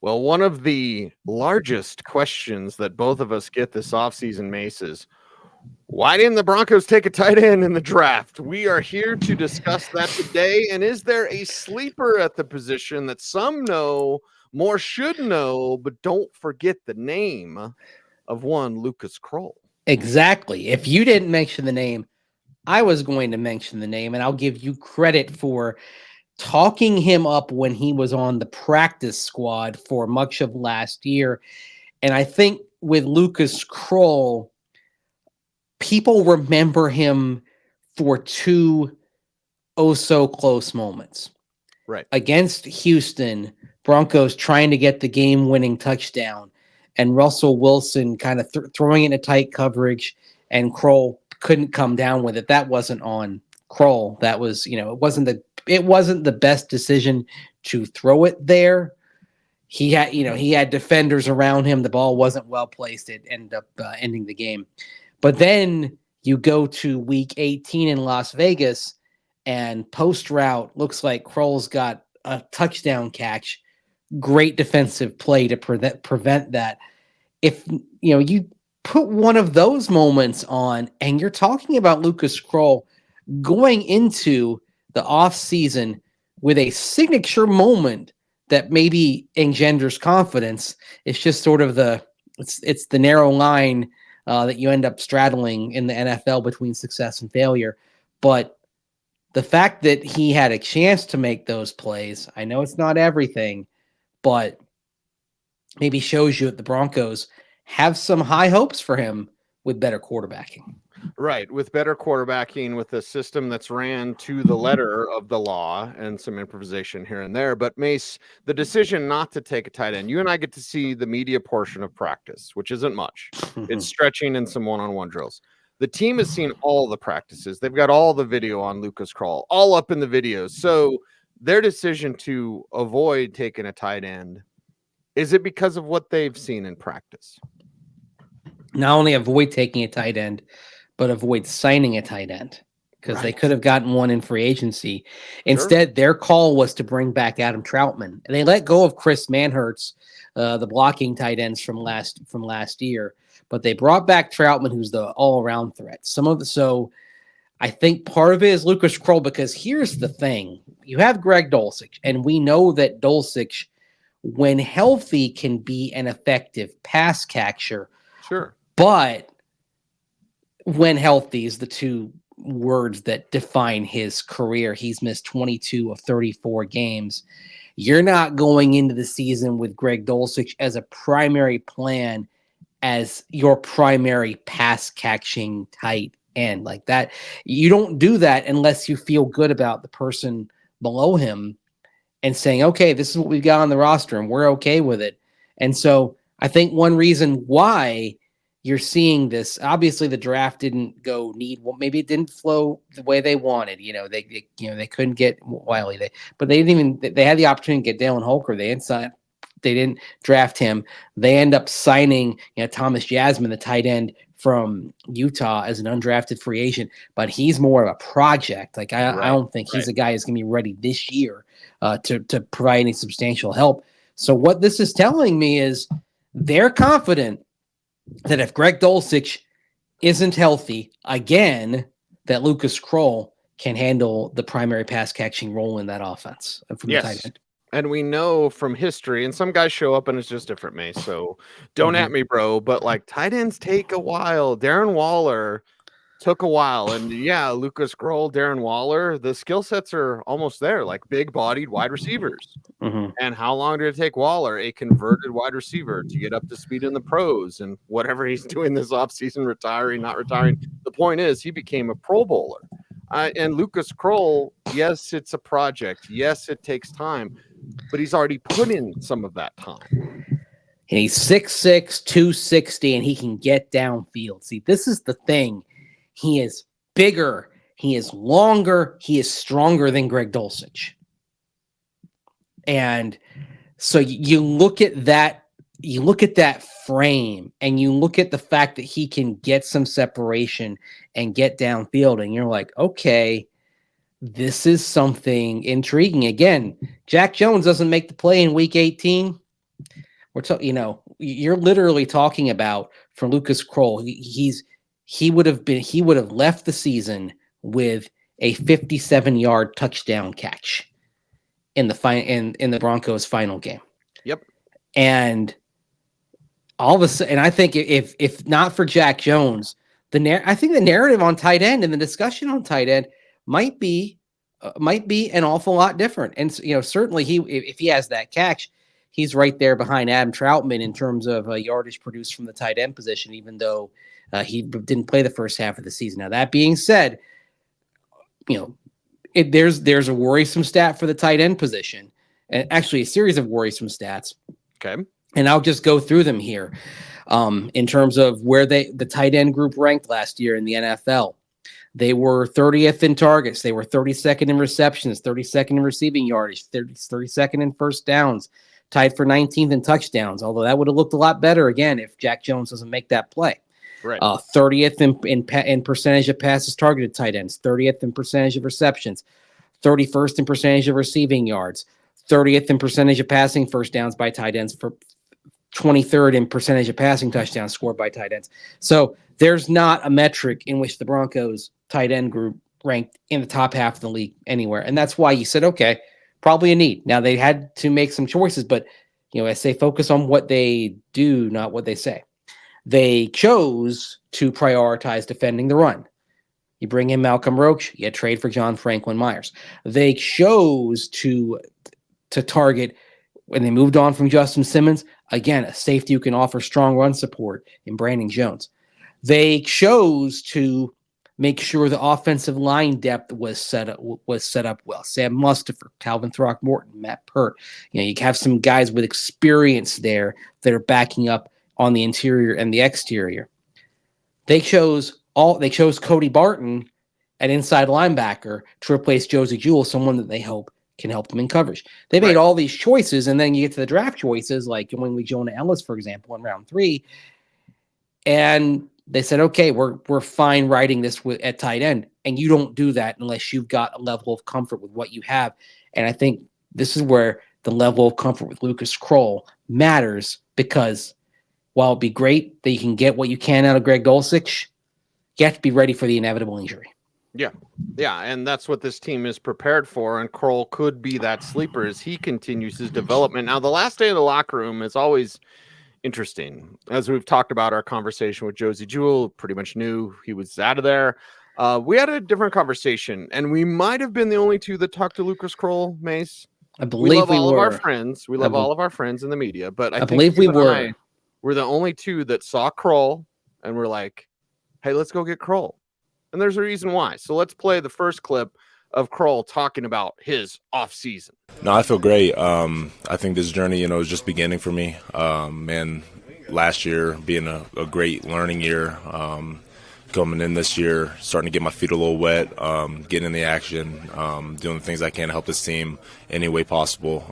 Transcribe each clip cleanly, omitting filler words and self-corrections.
Well, one of the largest questions that both of us get this offseason, Mace, is why didn't the Broncos take a tight end in the draft? We are here to discuss that today. And is there a sleeper at the position that some know, more should know, but don't forget the name of one Lucas Krull? Exactly. If you didn't mention the name, I was going to mention the name, and I'll give you credit for talking him up when he was on the practice squad for much of last year. And I think with Lucas Krull, people remember him for two so close moments. Right. Against Houston, Broncos trying to get the game-winning touchdown, and Russell Wilson kind of throwing it in a tight coverage, and Krull couldn't come down with it. That wasn't on Krull. That was, it wasn't the best decision to throw it there. He had defenders around him. The ball wasn't well placed. It ended up ending the game. But then you go to week 18 in Las Vegas, and post route looks like Krull's got a touchdown catch. Great defensive play to prevent that. If you put one of those moments on, and you're talking about Lucas Krull going into the offseason with a signature moment that maybe engenders confidence, it's just sort of it's the narrow line that you end up straddling in the NFL between success and failure. But the fact that he had a chance to make those plays, I know it's not everything, but maybe shows you that the Broncos have some high hopes for him with better quarterbacking. Right. With better quarterbacking, with a system that's ran to the letter of the law and some improvisation here and there. But Mace, the decision not to take a tight end, you and I get to see the media portion of practice, which isn't much. It's stretching and some one-on-one drills. The team has seen all the practices. They've got all the video on Lucas Krull, all up in the videos. So their decision to avoid taking a tight end, is it because of what they've seen in practice? Not only avoid taking a tight end, but avoid signing a tight end, because they could have gotten one in free agency. Instead, their call was to bring back Adam Troutman, and they let go of Chris Manhertz, the blocking tight ends from last year. But they brought back Troutman, who's the all-around threat. So I think part of it is Lucas Krull, because here's the thing. You have Greg Dulcich, and we know that Dulcich, when healthy, can be an effective pass catcher. Sure. But when healthy is the two words that define his career. He's missed 22 of 34 games. You're not going into the season with Greg Dulcich as a primary plan, as your primary pass catching tight end like that. You don't do that unless you feel good about the person below him and saying, okay, this is what we've got on the roster and we're okay with it. And so I think one reason why you're seeing this, obviously the draft didn't go maybe it didn't flow the way they wanted. They couldn't get Wiley, but they had the opportunity to get Dallin Holker. They didn't draft him. They end up signing Thomas Jasmine, the tight end from Utah, as an undrafted free agent, but he's more of a project. I don't think he's a guy who's going to be ready this year to provide any substantial help. So what this is telling me is they're confident that if Greg Dulcich isn't healthy again, that Lucas Krull can handle the primary pass catching role in that offense from the tight end. And we know from history, and some guys show up and it's just different, Mace. So don't at me, bro. But tight ends take a while. Darren Waller took a while. And Lucas Krull, Darren Waller, the skill sets are almost there, like big bodied wide receivers. And how long did it take Waller, a converted wide receiver, to get up to speed in the pros and whatever he's doing this offseason, retiring, not retiring? The point is he became a Pro Bowler. And Lucas Krull, yes, it's a project. Yes, it takes time. But he's already put in some of that time. And he's 6'6", 260, and he can get downfield. See, this is the thing. He is bigger. He is longer. He is stronger than Greg Dulcich. And so you look at that. You look at that frame, and you look at the fact that he can get some separation and get downfield, and you're like, okay, this is something intriguing. Again, Jack Jones doesn't make the play in week 18. You're literally talking about for Lucas Krull. He would have left the season with a 57-yard touchdown catch in the Broncos' final game. Yep. And all of a sudden, and I think if not for Jack Jones, I think the narrative on tight end and the discussion on tight end might be an awful lot different. And certainly if he has that catch, he's right there behind Adam Troutman in terms of yardage produced from the tight end position, even though he didn't play the first half of the season. Now, that being said, there's a worrisome stat for the tight end position, and actually a series of worrisome stats. Okay. And I'll just go through them here in terms of where the tight end group ranked last year in the NFL. They were 30th in targets. They were 32nd in receptions, 32nd in receiving yardage, 32nd in first downs, tied for 19th in touchdowns, although that would have looked a lot better, again, if Jack Jones doesn't make that play. Right. 30th in percentage of passes targeted tight ends, 30th in percentage of receptions, 31st in percentage of receiving yards, 30th in percentage of passing first downs by tight ends, for 23rd in percentage of passing touchdowns scored by tight ends. So there's not a metric in which the Broncos tight end group ranked in the top half of the league anywhere. And that's why you said, okay, probably a need. Now they had to make some choices, but I say focus on what they do, not what they say. They chose to prioritize defending the run. You bring in Malcolm Roach, you trade for John Franklin Myers. They chose to target, when they moved on from Justin Simmons, again, a safety who can offer strong run support in Brandon Jones. They chose to make sure the offensive line depth was set up well. Sam Mustipher, Calvin Throckmorton, Matt Pert. You have some guys with experience there that are backing up on the interior and the exterior. They chose Cody Barton at inside linebacker to replace Josie Jewell, someone that they hope can help them in coverage. They made all these choices, and then you get to the draft choices, like going with Jonah Ellis, for example, in round 3, and they said, okay, we're fine writing this at tight end, and you don't do that unless you've got a level of comfort with what you have. And I think this is where the level of comfort with Lucas Krull matters, because while it'd be great that you can get what you can out of Greg Dulcich, you have to be ready for the inevitable injury. Yeah, and that's what this team is prepared for, and Krull could be that sleeper as he continues his development. Now, the last day of the locker room is always interesting. As we've talked about our conversation with Josie Jewell, pretty much knew he was out of there. We had a different conversation, and we might have been the only two that talked to Lucas Krull, Mace. I believe we love all were. Of our friends. We love all of our friends in the media, but I think believe we were. We're the only two that saw Krull and we're like, hey, let's go get Krull. And there's a reason why. So let's play the first clip of Krull talking about his offseason. No, I feel great. I think this journey, is just beginning for me. And last year being a great learning year, coming in this year, starting to get my feet a little wet, getting in the action, doing the things I can to help this team any way possible.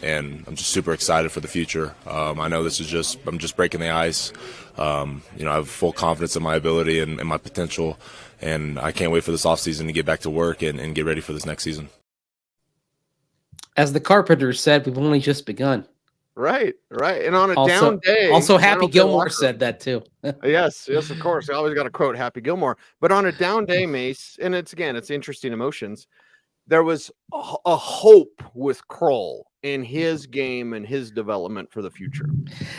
And I'm just super excited for the future. I know I'm just breaking the ice. I have full confidence in my ability and my potential, and I can't wait for this offseason to get back to work and get ready for this next season. As the Carpenters said, we've only just begun. Right. And on a down day. Also, Happy Gilmore said that too. Yes, of course. I always got to quote Happy Gilmore. But on a down day, Mace, and it's interesting emotions. There was a hope with Krull in his game and his development for the future.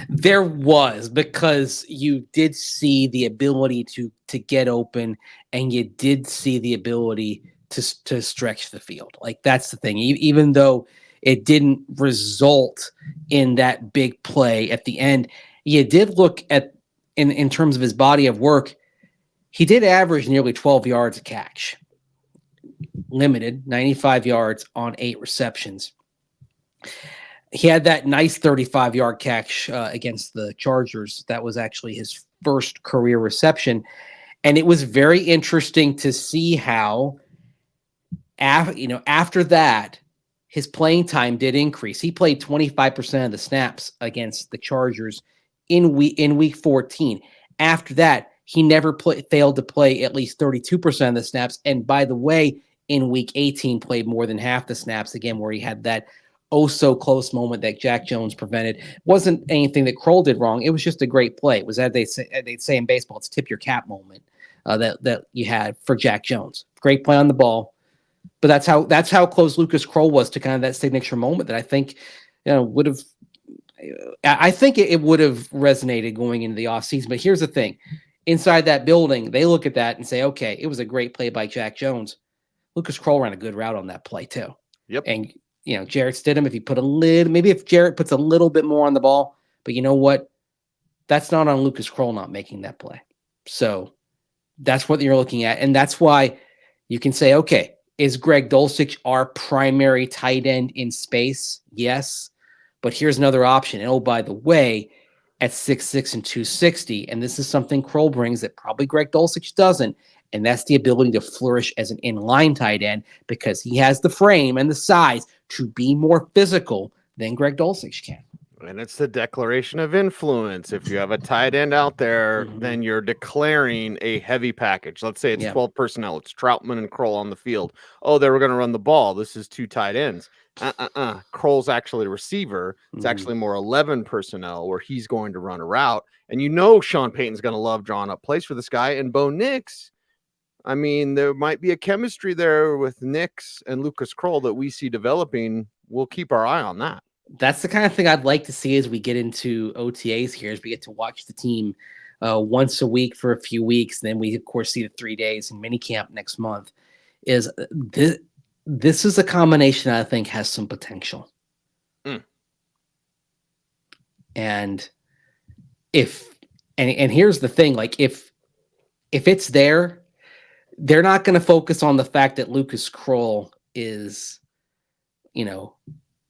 There was, because you did see the ability to get open, and you did see the ability to stretch the field. Like, that's the thing. Even though it didn't result in that big play at the end, you did look at, in terms of his body of work, he did average nearly 12 yards a catch. Limited, 95 yards on 8 receptions. He had that nice 35-yard catch against the Chargers. That was actually his first career reception. And it was very interesting to see how, after that, his playing time did increase. He played 25% of the snaps against the Chargers in week 14. After that, he never failed to play at least 32% of the snaps. And by the way, in week 18, played more than half the snaps, again, where he had that so close moment that Jack Jones prevented. It wasn't anything that Krull did wrong. It was just a great play. It was, as they'd say in baseball, it's tip your cap moment that you had for Jack Jones. Great play on the ball. But that's how close Lucas Krull was to kind of that signature moment that I think would have. I think it would have resonated going into the offseason. But here's the thing. Inside that building, they look at that and say, okay, it was a great play by Jack Jones. Lucas Krull ran a good route on that play too. Yep. And Jarrett Stidham, if he put maybe if Jarrett puts a little bit more on the ball, but you know what? That's not on Lucas Krull not making that play. So that's what you're looking at. And that's why you can say, okay, is Greg Dulcich our primary tight end in space? Yes. But here's another option. And oh, by the way, at 6'6" and 260, and this is something Krull brings that probably Greg Dulcich doesn't, and that's the ability to flourish as an inline tight end because he has the frame and the size to be more physical than Greg Dulcich can. And it's the declaration of influence. If you have a tight end out there, then you're declaring a heavy package. Let's say it's 12 personnel. It's Troutman and Krull on the field. Oh, they were going to run the ball. This is 2 tight ends. Krull's actually a receiver. It's actually more 11 personnel where he's going to run a route. And Sean Payton's going to love drawing up plays for this guy. And Bo Nix, I mean, there might be a chemistry there with Nix and Lucas Krull that we see developing. We'll keep our eye on that. That's the kind of thing I'd like to see as we get into OTAs here, as we get to watch the team once a week for a few weeks. Then we, of course, see the 3 days in minicamp next month. Is this is a combination I think has some potential. And here's the thing, like if it's there, they're not going to focus on the fact that Lucas Krull is,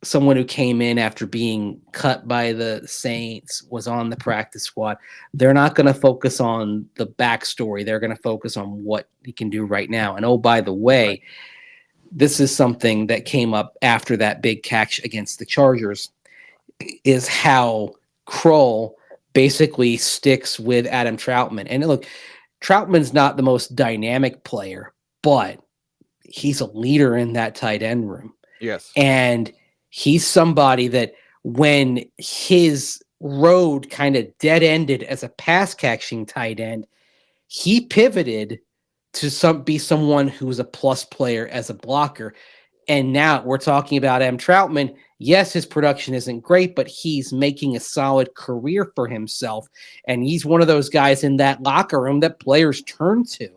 someone who came in after being cut by the Saints, was on the practice squad. They're not going to focus on the backstory. They're going to focus on what he can do right now. And oh, by the way, this is something that came up after that big catch against the Chargers, is how Krull basically sticks with Adam Troutman. And look, Troutman's not the most dynamic player, but he's a leader in that tight end room. Yes. And he's somebody that when his road kind of dead-ended as a pass-catching tight end, he pivoted to be someone who was a plus player as a blocker. And now we're talking about Adam Troutman. Yes, his production isn't great, but he's making a solid career for himself. And he's one of those guys in that locker room that players turn to.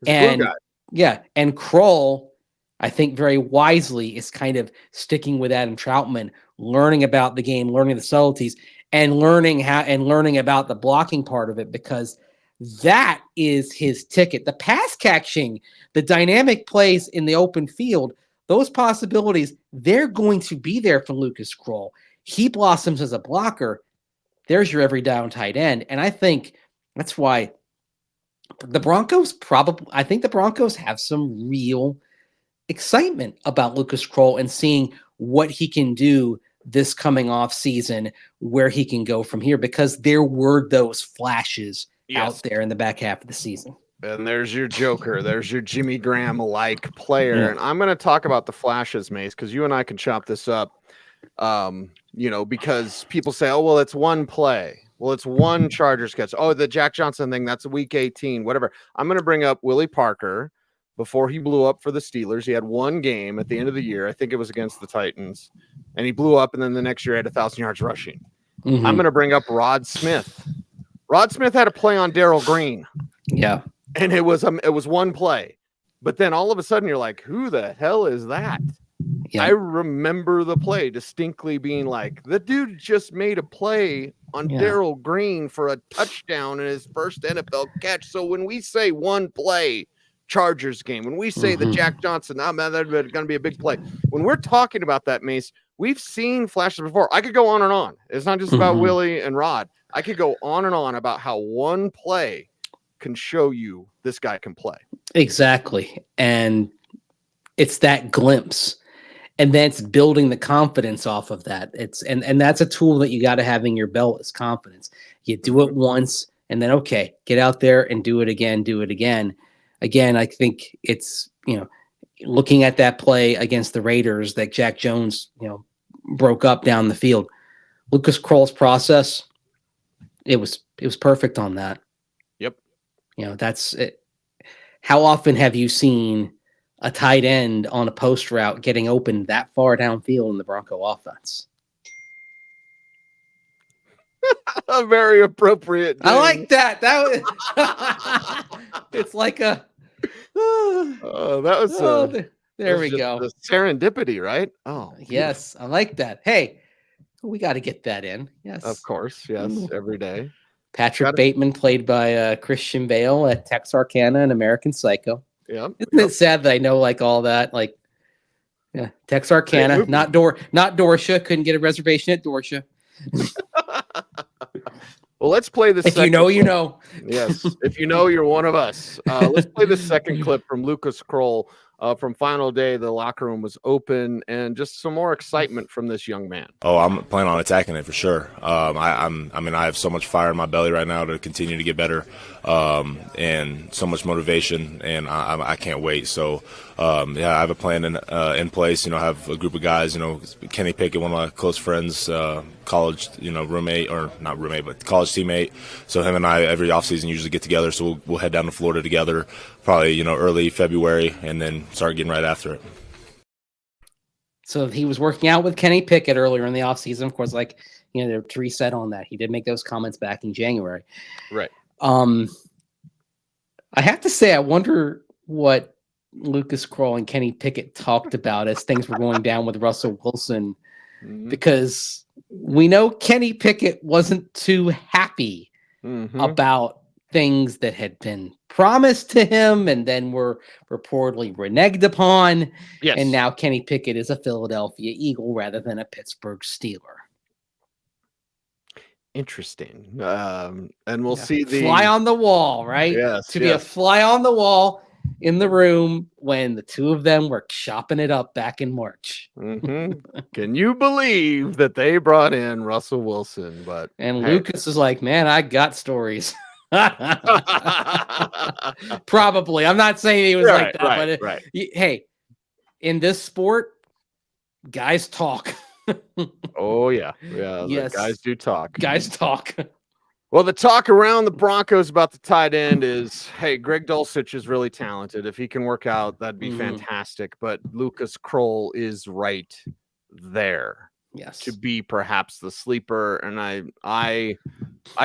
And Krull, I think very wisely, is kind of sticking with Adam Troutman, learning about the game, learning the subtleties, and learning about the blocking part of it, because that is his ticket. The pass catching, the dynamic plays in the open field, those possibilities, they're going to be there for Lucas Krull. He blossoms as a blocker. There's your every down tight end. And I think that's why the Broncos have some real excitement about Lucas Krull and seeing what he can do this coming off season, where he can go from here, because there were those flashes out there in the back half of the season. And there's your Joker. There's your Jimmy Graham-like player. Yeah. And I'm going to talk about the flashes, Mace, because you and I can chop this up, because people say, oh, well, it's one play. Well, it's one Chargers catch. Oh, the Jack Johnson thing, that's week 18, whatever. I'm going to bring up Willie Parker. Before he blew up for the Steelers, he had one game at the end of the year. I think it was against the Titans. And he blew up, and then the next year he had 1,000 yards rushing. Mm-hmm. I'm going to bring up Rod Smith. Rod Smith had a play on Darrell Green. Yeah. And it was one play. But then all of a sudden you're like, who the hell is that? Yeah. I remember the play distinctly being like, the dude just made a play on Darrell Green for a touchdown in his first NFL catch. So when we say one play Chargers game, when we say the Jack Johnson, that's going to be a big play. When we're talking about that, Mace, we've seen flashes before. I could go on and on. It's not just about Willie and Rod. I could go on and on about how one play can show you this guy can play. Exactly. And it's that glimpse. And then it's building the confidence off of that. And that's a tool that you got to have in your belt, is confidence. You do it once, and then, okay, get out there and do it again. Again, I think it's, looking at that play against the Raiders that Jack Jones, broke up down the field. Lucas Krull's process, it was perfect on that. Yep. That's it. How often have you seen a tight end on a post route getting open that far downfield in the Bronco offense? A very appropriate ding. I like that. It's like a. That was there we go. The serendipity, right? Oh, yes, I like that. Hey, we got to get that in. Yes, of course. Yes, every day. Patrick Bateman, played by Christian Bale at Texarkana and American Psycho. Yeah, isn't it sad that I know like all that? Like, yeah, Texarkana, not Dorsia. Couldn't get a reservation at Dorsia. Well, let's play the second you clip. know. Yes, if you know, you're one of us. Let's play the second clip from Lucas Krull from final day. The locker room was open, and just some more excitement from this young man. Oh, I'm planning on attacking it for sure. I have so much fire in my belly right now to continue to get better, and so much motivation, and I can't wait. So, I have a plan in place. I have a group of guys. Kenny Pickett, one of my close friends, college, roommate, or not roommate, but college teammate. So him and I every offseason usually get together. So we'll head down to Florida together, probably early February, and then start getting right after it. So he was working out with Kenny Pickett earlier in the offseason. Of course, to reset on that, he did make those comments back in January. Right. I have to say, I wonder what Lucas Krull and Kenny Pickett talked about as things were going down with Russell Wilson, because we know Kenny Pickett wasn't too happy about things that had been promised to him and then were reportedly reneged upon. Yes. And now Kenny Pickett is a Philadelphia Eagle rather than a Pittsburgh Steeler. Interesting. And we'll see the fly on the wall, right? Yes. Be a fly on the wall in the room when the two of them were chopping it up back in March. Can you believe that they brought in Russell Wilson? And Lucas is like, man, I got stories. Probably. I'm not saying he was like that, but hey, in this sport, guys talk. Oh yeah. Yes. Guys do talk. Guys talk. Well, the talk around the Broncos about the tight end is, hey, Greg Dulcich is really talented. If he can work out, that'd be fantastic. But Lucas Krull is right there. Yes. To be perhaps the sleeper. And I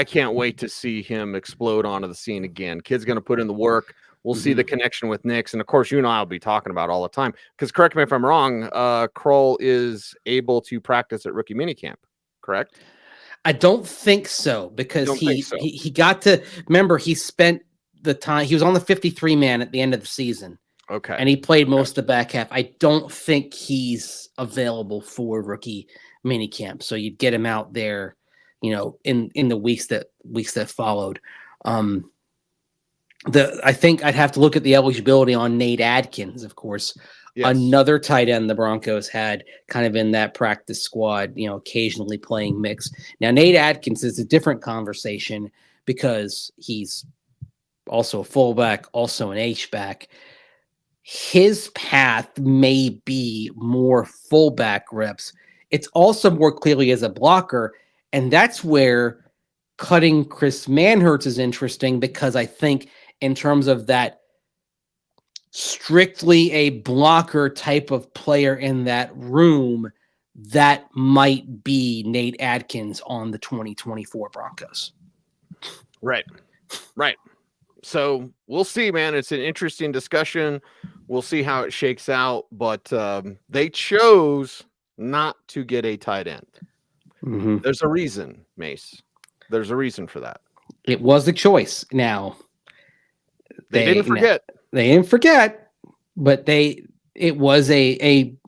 can't wait to see him explode onto the scene again. Kid's going to put in the work. We'll see the connection with Nix. And of course, I'll be talking about all the time. Because correct me if I'm wrong, Krull is able to practice at rookie minicamp, correct? I don't think so, because he got to remember he spent the time, he was on the 53 man at the end of the season. Okay. And he played most of the back half. I don't think he's available for rookie minicamp. So you'd get him out there, in the weeks that followed. I think I'd have to look at the eligibility on Nate Adkins, of course. Yes. Another tight end the Broncos had kind of in that practice squad, occasionally playing mix. Now, Nate Adkins is a different conversation because he's also a fullback, also an H-back. His path may be more fullback reps. It's also more clearly as a blocker, and that's where cutting Chris Manhertz is interesting, because I think in terms of that strictly a blocker type of player in that room, that might be Nate Adkins on the 2024 Broncos. Right. So we'll see, man. It's an interesting discussion. We'll see how it shakes out, but they chose not to get a tight end. There's a reason, Mace. There's a reason for that. It was a choice. Now, they didn't forget. They didn't forget, but it was an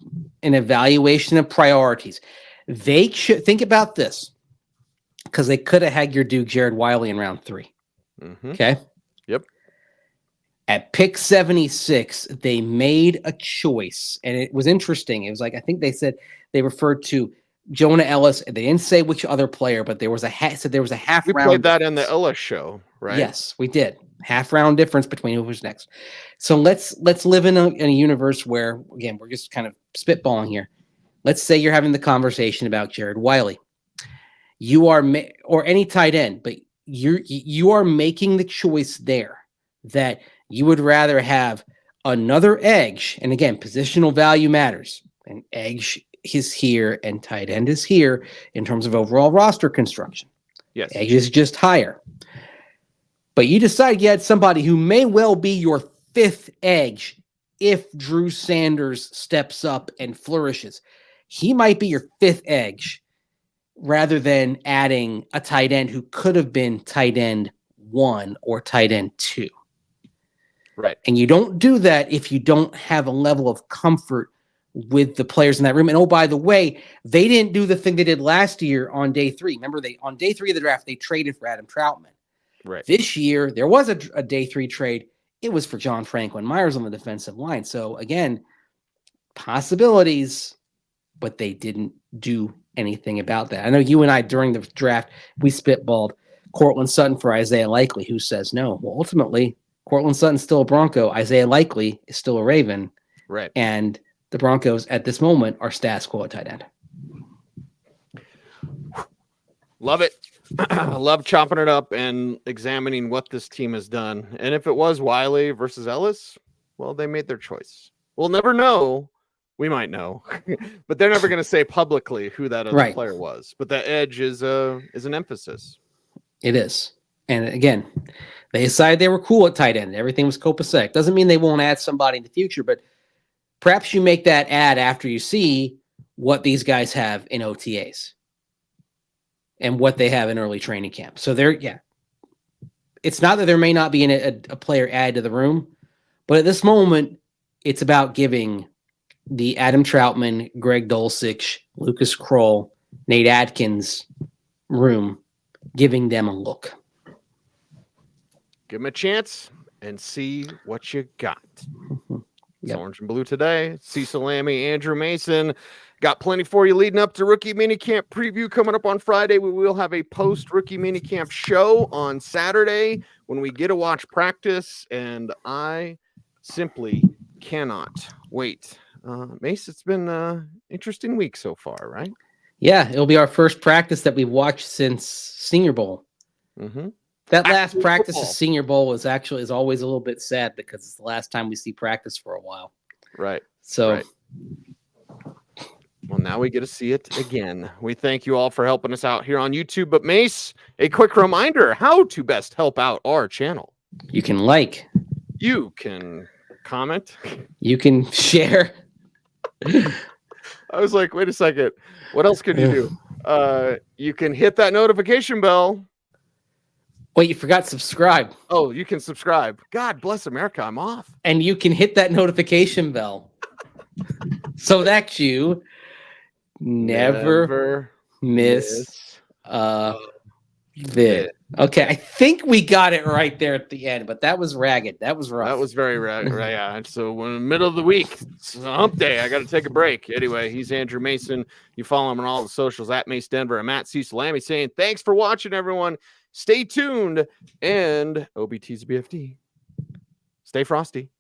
evaluation of priorities. They should think about this, because they could have had your Duke Jared Wiley in round 3. Okay. Yep. At pick 76, they made a choice, and it was interesting. It was like, I think they said they referred to Jonah Ellis. They didn't say which other player, but there was a half we round. We played that in the Ellis show, right? Yes, we did. Half round difference between who was next. So let's live in a universe where, again, we're just kind of spitballing here. let's say you're having the conversation about Jared Wiley. You are, or any tight end, but you are making the choice there that you would rather have another edge. And again, positional value matters. And edge is here and tight end is here in terms of overall roster construction. Yes. Edge is just higher. But you decide you had somebody who may well be your fifth edge if Drew Sanders steps up and flourishes. He might be your fifth edge rather than adding a tight end who could have been tight end 1 or tight end 2. Right. And you don't do that if you don't have a level of comfort with the players in that room. And oh, by the way, they didn't do the thing they did last year on day 3. Remember, on day 3 of the draft, they traded for Adam Troutman. Right. This year, there was a day 3 trade. It was for John Franklin Myers on the defensive line. So again, possibilities, but they didn't do anything about that. I know you and I, during the draft, we spitballed Courtland Sutton for Isaiah Likely. Who says no? Well, ultimately, Courtland Sutton's still a Bronco. Isaiah Likely is still a Raven. Right. And the Broncos at this moment are status quo at tight end. Love it. I love chopping it up and examining what this team has done. And if it was Wiley versus Ellis, well, they made their choice. We'll never know. We might know, but they're never going to say publicly who that other player was. But that edge is an emphasis. It is. And again, they decided they were cool at tight end. Everything was copacetic. Doesn't mean they won't add somebody in the future, but perhaps you make that add after you see what these guys have in OTAs and what they have in early training camp. So it's not that there may not be a player added to the room, but at this moment, it's about giving the Adam Troutman, Greg Dulcich, Lucas Krull, Nate Atkins room, giving them a look. Give them a chance and see what you got. It's Yep. orange and blue today. Cecil, Lammey, Andrew Mason. Got plenty for you leading up to rookie minicamp preview coming up on Friday. We will have a post-rookie minicamp show on Saturday when we get to watch practice, and I simply cannot wait. Mace, it's been an interesting week so far, right? Yeah, it'll be our first practice that we've watched since Senior Bowl. Mm-hmm. That last practice football. of Senior Bowl is always a little bit sad because it's the last time we see practice for a while. Right. So, right. Well, now we get to see it again. We thank you all for helping us out here on YouTube. But Mace, a quick reminder how to best help out our channel. you can like, You can comment. you can share. I was like, wait a second. What else can you do? You can hit that notification bell. Wait, you forgot subscribe. Oh, you can subscribe. God bless America. I'm off. And you can hit that notification bell so that you never miss a vid. Okay, I think we got it right there at the end, but that was ragged. That was rough. That was very ragged. Right, yeah. So when in the middle of the week, it's a hump day. I got to take a break. Anyway, he's Andrew Mason. You follow him on all the socials at Mace Denver. I'm at Cecil Lammey saying thanks for watching, everyone. Stay tuned and OBT's BFD. Stay frosty.